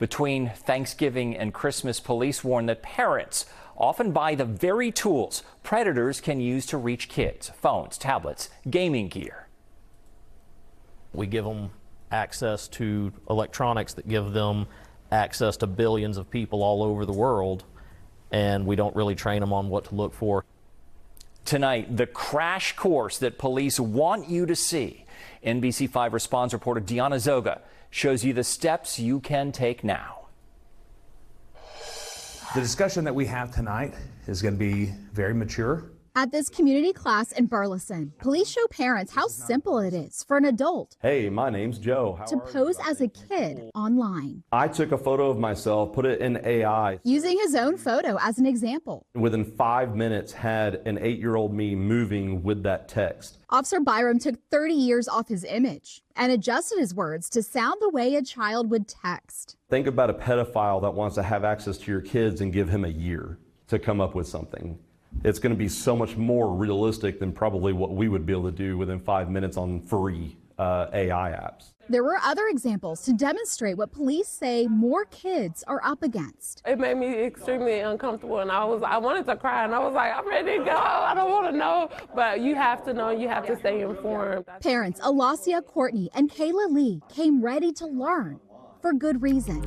Between Thanksgiving and Christmas, police warn that parents often buy the very tools predators can use to reach kids: phones, tablets, gaming gear. We give them access to electronics that give them access to billions of people all over the world, and we don't really train them on what to look for. Tonight, the crash course that police want you to see. NBC5 Response reporter Diana Zoga shows you the steps you can take now. The discussion that we have tonight is going to be very mature. At this community class in Burleson, police show parents how simple it is for an adult Hey, my name's Joe. to pose as a kid online. I took a photo of myself, put it in AI. Using his own photo as an example. Within 5 minutes, had an 8-year-old me moving with that text. Officer Byram took 30 years off his image and adjusted his words to sound the way a child would text. Think about a pedophile that wants to have access to your kids and give him a year to come up with something. It's going to be so much more realistic than probably what we would be able to do within 5 minutes on free AI apps. There were other examples to demonstrate what police say more kids are up against. It made me extremely uncomfortable, and I wanted to cry, and I was like, I'm ready to go. I don't want to know, but you have to know, you have to stay informed. Parents Alasia Courtney and Kayla Lee came ready to learn for good reason.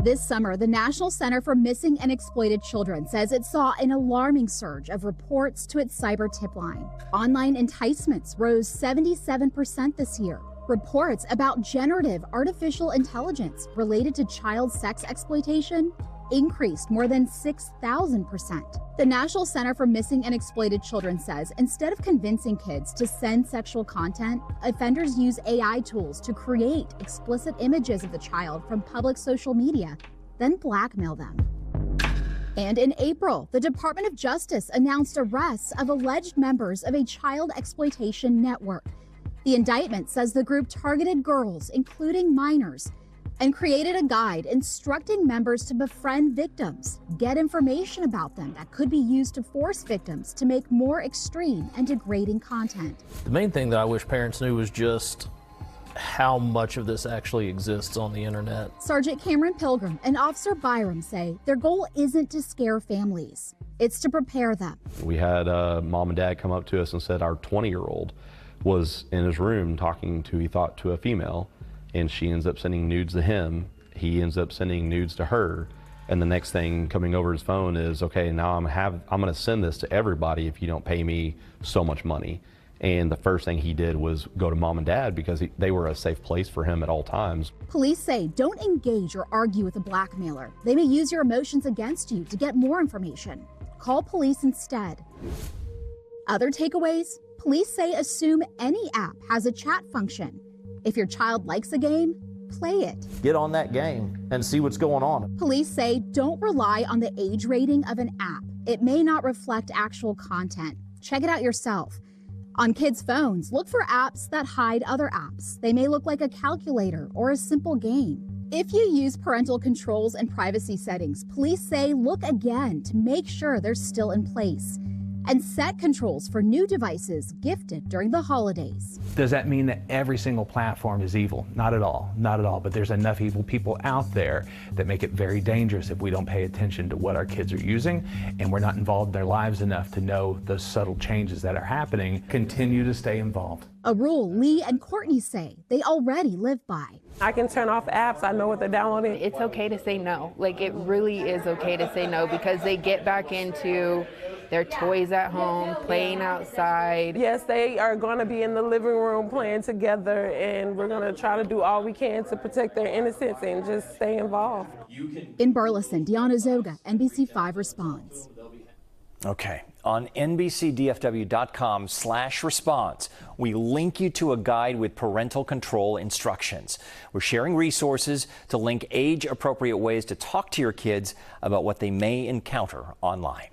This summer, the National Center for Missing and Exploited Children says it saw an alarming surge of reports to its cyber tip line. Online enticements rose 77% this year. Reports about generative artificial intelligence related to child sex exploitation increased more than 6,000%. The National Center for Missing and Exploited Children says instead of convincing kids to send sexual content, offenders use AI tools to create explicit images of the child from public social media, then blackmail them. And in April, the Department of Justice announced arrests of alleged members of a child exploitation network. The indictment says the group targeted girls, including minors, and created a guide instructing members to befriend victims, get information about them that could be used to force victims to make more extreme and degrading content. The main thing that I wish parents knew was just how much of this actually exists on the internet. Sergeant Cameron Pilgrim and Officer Byram say their goal isn't to scare families, it's to prepare them. We had mom and dad come up to us and said our 20-year-old was in his room talking to, he thought, to a female, and she ends up sending nudes to him. He ends up sending nudes to her. And the next thing coming over his phone is, okay, now I'm gonna send this to everybody if you don't pay me so much money. And the first thing he did was go to mom and dad because they were a safe place for him at all times. Police say don't engage or argue with a blackmailer. They may use your emotions against you to get more information. Call police instead. Other takeaways? Police say assume any app has a chat function. If your child likes a game, play it. Get on that game and see what's going on. Police say don't rely on the age rating of an app. It may not reflect actual content. Check it out yourself. On kids' phones, look for apps that hide other apps. They may look like a calculator or a simple game. If you use parental controls and privacy settings, police say look again to make sure they're still in place. And set controls for new devices gifted during the holidays. Does that mean that every single platform is evil? Not at all, not at all. But there's enough evil people out there that make it very dangerous if we don't pay attention to what our kids are using and we're not involved in their lives enough to know those subtle changes that are happening. Continue to stay involved. A rule Lee and Courtney say they already live by. I can turn off apps. I know what they're downloading. It's okay to say no. Like, it really is okay to say no because they get back into their toys at home, playing outside. Yes, they are going to be in the living room playing together, and we're going to try to do all we can to protect their innocence and just stay involved. In Burleson, Diana Zoga, NBC5 Response. Okay, on NBCDFW.com/response, we link you to a guide with parental control instructions. We're sharing resources to link age-appropriate ways to talk to your kids about what they may encounter online.